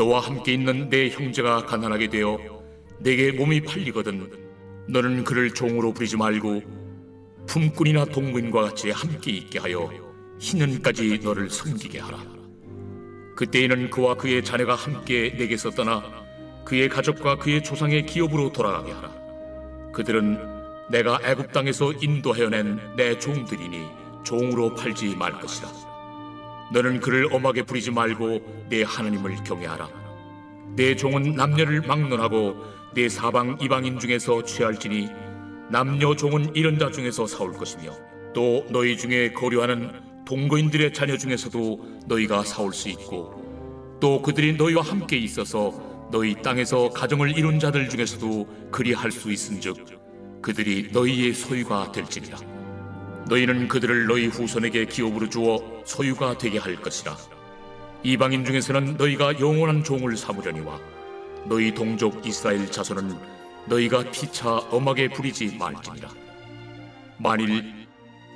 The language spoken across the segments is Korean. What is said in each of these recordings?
너와 함께 있는 내 형제가 가난하게 되어 내게 몸이 팔리거든 너는 그를 종으로 부리지 말고 품꾼이나 동거인과 같이 함께 있게 하여 희년까지 너를 섬기게 하라. 그때에는 그와 그의 자녀가 함께 내게서 떠나 그의 가족과 그의 조상의 기업으로 돌아가게 하라. 그들은 내가 애굽 땅에서 인도하여 낸 내 종들이니 종으로 팔지 말 것이다. 너는 그를 엄하게 부리지 말고 내 하나님을 경외하라. 내 종은 남녀를 막론하고 내 사방 이방인 중에서 취할지니 남녀 종은 이런 자 중에서 사올 것이며 또 너희 중에 거류하는 동거인들의 자녀 중에서도 너희가 사올 수 있고 또 그들이 너희와 함께 있어서 너희 땅에서 가정을 이룬 자들 중에서도 그리할 수 있은즉 그들이 너희의 소유가 될지니라. 너희는 그들을 너희 후손에게 기업으로 주어 소유가 되게 할 것이라. 이방인 중에서는 너희가 영원한 종을 삼으려니와 너희 동족 이스라엘 자손은 너희가 피차 엄하게 부리지 말지니라. 만일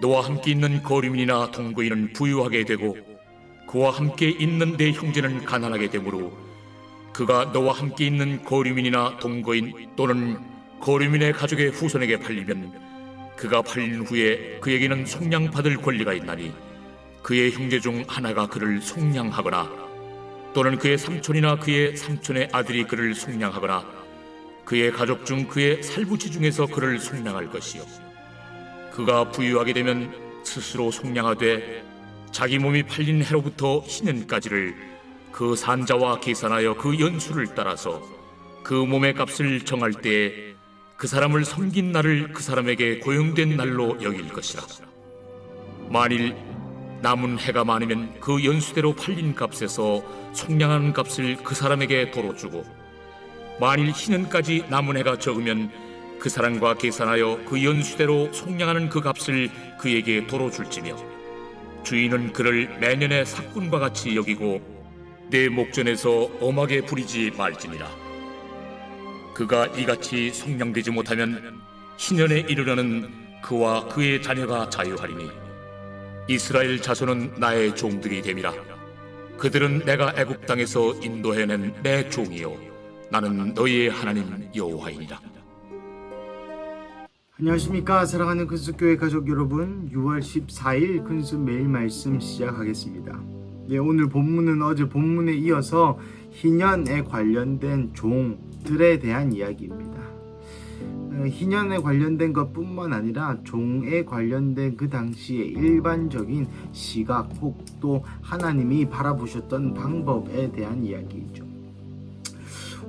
너와 함께 있는 거류민이나 동거인은 부유하게 되고 그와 함께 있는 내 형제는 가난하게 되므로 그가 너와 함께 있는 거류민이나 동거인 또는 거류민의 가족의 후손에게 팔리면 그가 팔린 후에 그에게는 속량받을 권리가 있나니 그의 형제 중 하나가 그를 속량하거나 또는 그의 삼촌이나 그의 삼촌의 아들이 그를 속량하거나 그의 가족 중 그의 살부치 중에서 그를 속량할 것이요 그가 부유하게 되면 스스로 속량하되 자기 몸이 팔린 해로부터 희년까지를 그 산자와 계산하여 그 연수를 따라서 그 몸의 값을 정할 때에 그 사람을 섬긴 날을 그 사람에게 고용된 날로 여길 것이라. 만일 남은 해가 많으면 그 연수대로 팔린 값에서 속량하는 값을 그 사람에게 도로 주고 만일 희년까지 남은 해가 적으면 그 사람과 계산하여 그 연수대로 속량하는 그 값을 그에게 도로 줄지며 주인은 그를 매년의 삭군과 같이 여기고 내 목전에서 엄하게 부리지 말지니라. 그가 이같이 속량되지 못하면 희년에 이르려는 그와 그의 자녀가 자유하리니 이스라엘 자손은 나의 종들이 됨이라. 그들은 내가 애굽 땅에서 인도해낸 내 종이요 나는 너희의 하나님 여호와이니라. 안녕하십니까 사랑하는 근수교회 가족 여러분, 6월 14일 근수 매일 말씀 시작하겠습니다. 네, 오늘 본문은 어제 본문에 이어서 희년에 관련된 종들에 대한 이야기입니다. 희년에 관련된 것뿐만 아니라 종에 관련된 그 당시의 일반적인 시각 혹 또 하나님이 바라보셨던 방법에 대한 이야기이죠.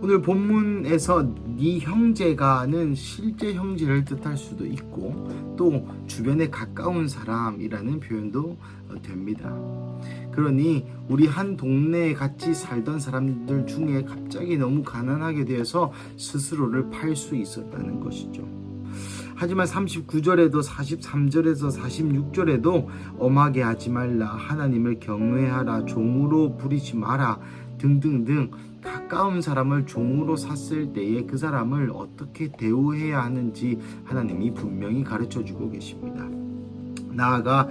오늘 본문에서 네 형제가는 실제 형제를 뜻할 수도 있고 또 주변에 가까운 사람이라는 표현도 됩니다. 그러니 우리 한 동네에 같이 살던 사람들 중에 갑자기 너무 가난하게 되어서 스스로를 팔 수 있었다는 것이죠. 하지만 39절에도 43절에서 46절에도 엄하게 하지 말라, 하나님을 경외하라, 종으로 부리지 마라 등등등 가까운 사람을 종으로 샀을 때에 그 사람을 어떻게 대우해야 하는지 하나님이 분명히 가르쳐주고 계십니다. 나아가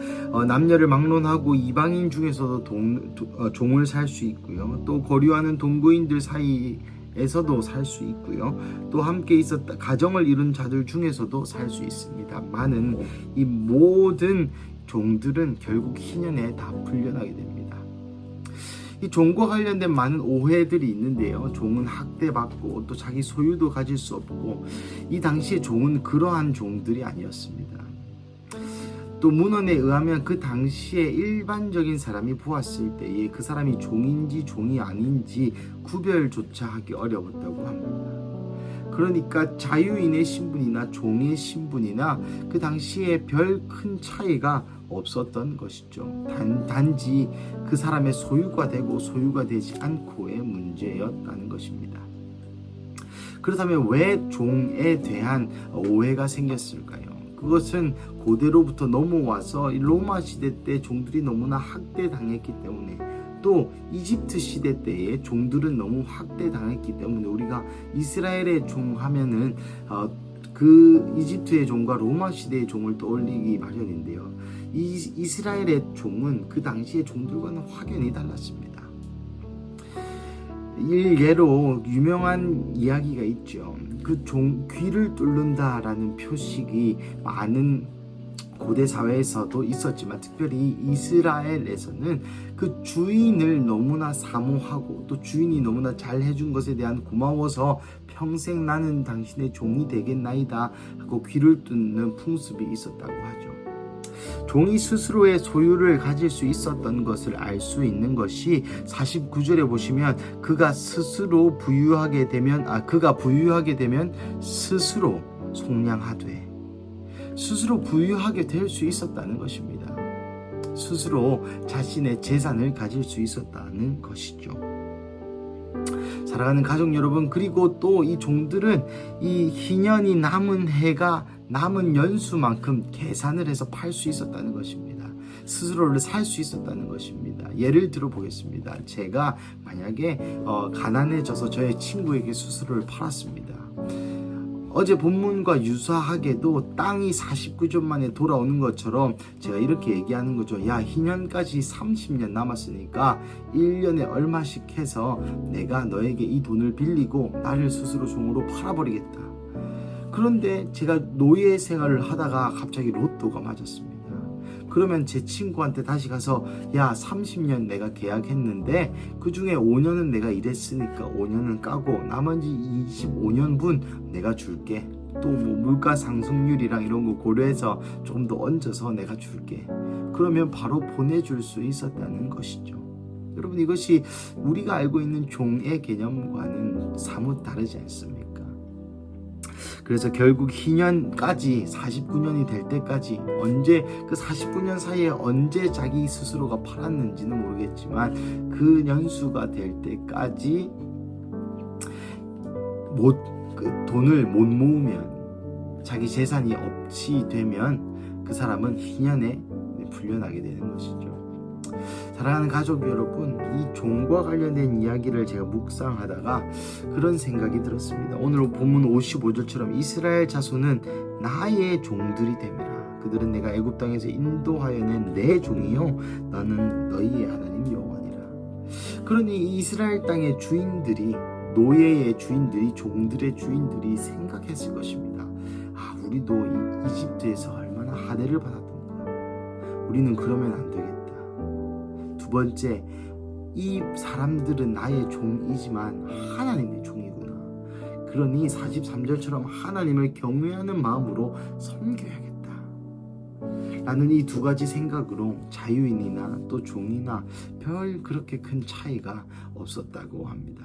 남녀를 막론하고 이방인 중에서도 종을 살 수 있고요. 또 거류하는 동거인들 사이에서도 살 수 있고요. 또 함께 있었다 가정을 이룬 자들 중에서도 살 수 있습니다. 많은 이 모든 종들은 결국 희년에 다 풀려나게 됩니다. 이 종과 관련된 많은 오해들이 있는데요. 종은 학대받고 또 자기 소유도 가질 수 없고 이 당시에 종은 그러한 종들이 아니었습니다. 또 문헌에 의하면 그 당시에 일반적인 사람이 보았을 때에 그 사람이 종인지 종이 아닌지 구별조차 하기 어려웠다고 합니다. 그러니까 자유인의 신분이나 종의 신분이나 그 당시에 별 큰 차이가 없었던 것이죠. 단지 그 사람의 소유가 되고 소유가 되지 않고의 문제였다는 것입니다. 그렇다면 왜 종에 대한 오해가 생겼을까요? 그것은 고대로부터 넘어와서 로마 시대 때 종들이 너무나 학대당했기 때문에 또 이집트 시대 때에 종들은 너무 학대당했기 때문에 우리가 이스라엘의 종 하면은 그 이집트의 종과 로마 시대의 종을 떠올리기 마련인데요. 이스라엘의 종은 그 당시의 종들과는 확연히 달랐습니다. 일례로 유명한 이야기가 있죠. 그 귀를 뚫는다라는 표식이 많은 고대 사회에서도 있었지만 특별히 이스라엘에서는 그 주인을 너무나 사모하고 또 주인이 너무나 잘 해준 것에 대한 고마워서 평생 나는 당신의 종이 되겠나이다 하고 귀를 뚫는 풍습이 있었다고 하죠. 종이 스스로의 소유를 가질 수 있었던 것을 알 수 있는 것이 49절에 보시면 그가 부유하게 되면 스스로 속량하되, 스스로 부유하게 될 수 있었다는 것입니다. 스스로 자신의 재산을 가질 수 있었다는 것이죠. 사랑하는 가족 여러분, 그리고 또 이 종들은 이 희년이 남은 연수만큼 계산을 해서 팔 수 있었다는 것입니다. 스스로를 살 수 있었다는 것입니다. 예를 들어 보겠습니다. 제가 만약에 가난해져서 저의 친구에게 스스로를 팔았습니다. 어제 본문과 유사하게도 땅이 49년 만에 돌아오는 것처럼 제가 이렇게 얘기하는 거죠. 야, 희년까지 30년 남았으니까 1년에 얼마씩 해서 내가 너에게 이 돈을 빌리고 나를 스스로 종으로 팔아버리겠다. 그런데 제가 노예 생활을 하다가 갑자기 로또가 맞았습니다. 그러면 제 친구한테 다시 가서 야, 30년 내가 계약했는데 그 중에 5년은 내가 일했으니까 5년은 까고 나머지 25년분 내가 줄게. 또 뭐 물가 상승률이랑 이런 거 고려해서 좀 더 얹어서 내가 줄게. 그러면 바로 보내줄 수 있었다는 것이죠. 여러분, 이것이 우리가 알고 있는 종의 개념과는 사뭇 다르지 않습니까? 그래서 결국 희년까지 49년이 될 때까지 언제 그 49년 사이에 언제 자기 스스로가 팔았는지는 모르겠지만 그 연수가 될 때까지 돈을 못 모으면, 자기 재산이 없이 되면 그 사람은 희년에 풀려나게 되는 것이죠. 사랑하는 가족 여러분, 이 종과 관련된 이야기를 제가 묵상하다가 그런 생각이 들었습니다. 오늘 본문 55절처럼 이스라엘 자손은 나의 종들이 되매라. 그들은 내가 애굽 땅에서 인도하여 낸 내 종이요 나는 너희의 하나님 여호와니라. 그러니 이 이스라엘 땅의 주인들이, 노예의 주인들이, 종들의 주인들이 생각했을 것입니다. 아, 우리도 이 이집트에서 얼마나 하대를 받았던가. 우리는 그러면 안 되겠다. 두 번째, 이 사람들은 나의 종이지만 하나님의 종이구나. 그러니 43절처럼 하나님을 경외하는 마음으로 섬겨야겠다. 라는 이 두 가지 생각으로 자유인이나 또 종이나 별 그렇게 큰 차이가 없었다고 합니다.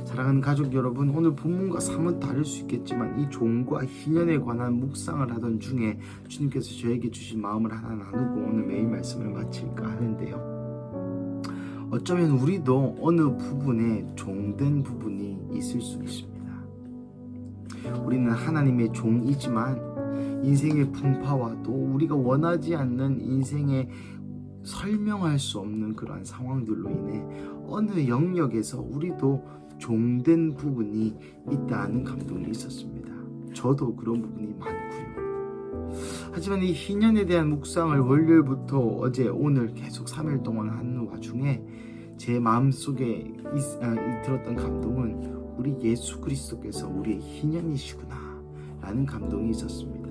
사랑하는 가족 여러분, 오늘 본문과 사뭇 다를 수 있겠지만 이 종과 희년에 관한 묵상을 하던 중에 주님께서 저에게 주신 마음을 하나 나누고 오늘 매일 말씀을 마칠까 하는데요. 어쩌면 우리도 어느 부분에 종된 부분이 있을 수 있습니다. 우리는 하나님의 종이지만 인생의 풍파와 또 우리가 원하지 않는 인생의 설명할 수 없는 그러한 상황들로 인해 어느 영역에서 우리도 종된 부분이 있다는 감동이 있었습니다. 저도 그런 부분이 많고요. 하지만 이 희년에 대한 묵상을 월요일부터 어제 오늘 계속 3일 동안 하는 와중에 제 마음속에 들었던 감동은 우리 예수 그리스도께서 우리의 희년이시구나 라는 감동이 있었습니다.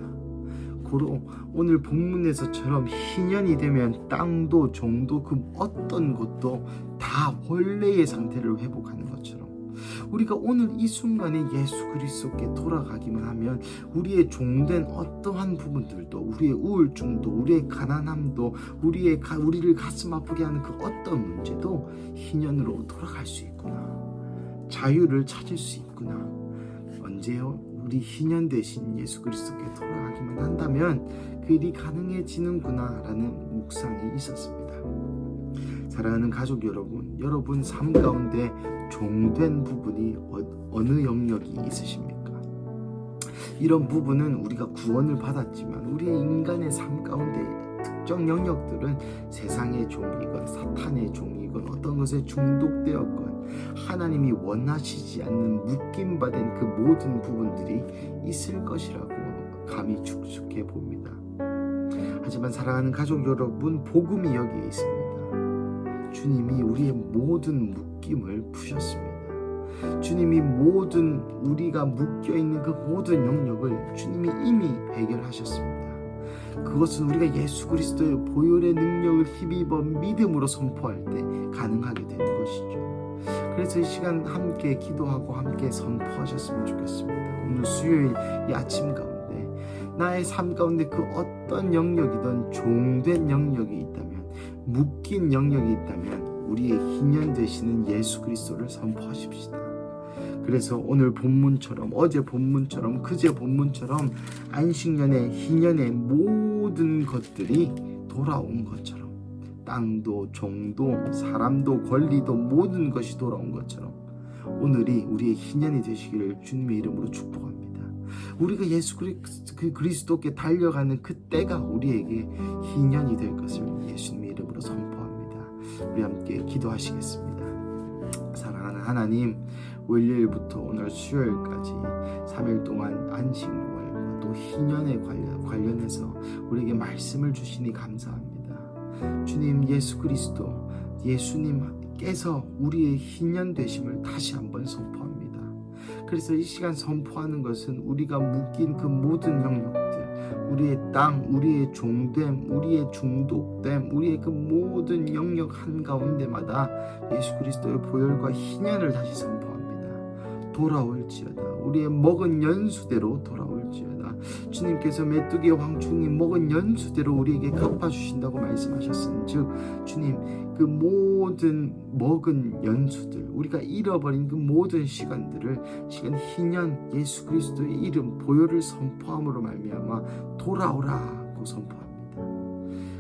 고로 오늘 본문에서처럼 희년이 되면 땅도 종도 그 어떤 것도 다 원래의 상태를 회복하는 것처럼 우리가 오늘 이 순간에 예수 그리스도께 돌아가기만 하면 우리의 종된 어떠한 부분들도, 우리의 우울증도, 우리의 가난함도, 우리를 가슴 아프게 하는 그 어떤 문제도 희년으로 돌아갈 수 있구나. 자유를 찾을 수 있구나. 언제요? 우리 희년 대신 예수 그리스도께 돌아가기만 한다면 그 일이 가능해지는구나 라는 묵상이 있었습니다. 사랑하는 가족 여러분, 여러분 삶 가운데 종된 부분이 어느 영역이 있으십니까? 이런 부분은 우리가 구원을 받았지만 우리의 인간의 삶 가운데 특정 영역들은 세상의 종이건 사탄의 종이건 어떤 것에 중독되었건 하나님이 원하시지 않는 묶임받은 그 모든 부분들이 있을 것이라고 감히 축축해 봅니다. 하지만 사랑하는 가족 여러분, 복음이 여기에 있습니다. 주님이 우리의 모든 묶임을 푸셨습니다. 주님이 모든 우리가 묶여있는 그 모든 영역을 주님이 이미 해결하셨습니다. 그것은 우리가 예수 그리스도의 보혈의 능력을 힘입어 믿음으로 선포할 때 가능하게 되는 것이죠. 그래서 이 시간 함께 기도하고 함께 선포하셨으면 좋겠습니다. 오늘 수요일 이 아침 가운데 나의 삶 가운데 그 어떤 영역이든 종된 영역이 있다면, 묶인 영역이 있다면 우리의 희년 되시는 예수 그리스도를 선포하십시다. 그래서 오늘 본문처럼, 어제 본문처럼, 그제 본문처럼 안식년의 희년의 모든 것들이 돌아온 것처럼, 땅도 종도 사람도 권리도 모든 것이 돌아온 것처럼 오늘이 우리의 희년이 되시기를 주님의 이름으로 축복합니다. 우리가 예수 그리스도께 달려가는 그 때가 우리에게 희년이 될 것을 예수님의 이름으로 선포합니다. 우리 함께 기도하시겠습니다. 사랑하는 하나님, 월요일부터 오늘 수요일까지 3일 동안 안식월과 또 희년에 관련해서 우리에게 말씀을 주시니 감사합니다. 주님, 예수 그리스도, 예수님께서 우리의 희년 되심을 다시 한번 선포합니다. 그래서 이 시간 선포하는 것은 우리가 묶인 그 모든 영역들, 우리의 땅, 우리의 종됨, 우리의 중독됨, 우리의 그 모든 영역 한가운데마다 예수 그리스도의 보혈과 희년을 다시 선포합니다. 돌아올지어다. 우리의 먹은 연수대로 돌아올지어다. 주님께서 메뚜기 황충이 먹은 연수대로 우리에게 갚아주신다고 말씀하셨은즉, 주님, 그 모든 먹은 연수들, 우리가 잃어버린 그 모든 시간들을 시간 희년 예수 그리스도의 이름 보혈을 선포함으로 말미암아 돌아오라고 선포합니다.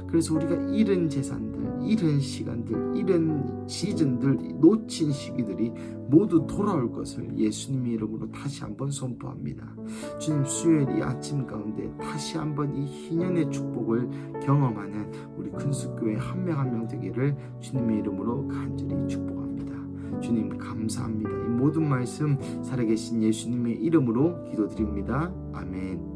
그래서 우리가 잃은 재산들, 잃은 시간들, 잃은 시즌들, 놓친 시기들이 모두 돌아올 것을 예수님의 이름으로 다시 한번 선포합니다. 주님, 수요일 이 아침 가운데 다시 한번 이 희년의 축복을 경험하는 우리 큰숙교회 한 명 한 명 되기를 주님의 이름으로 간절히 축복합니다. 주님 감사합니다. 이 모든 말씀 살아계신 예수님의 이름으로 기도드립니다. 아멘.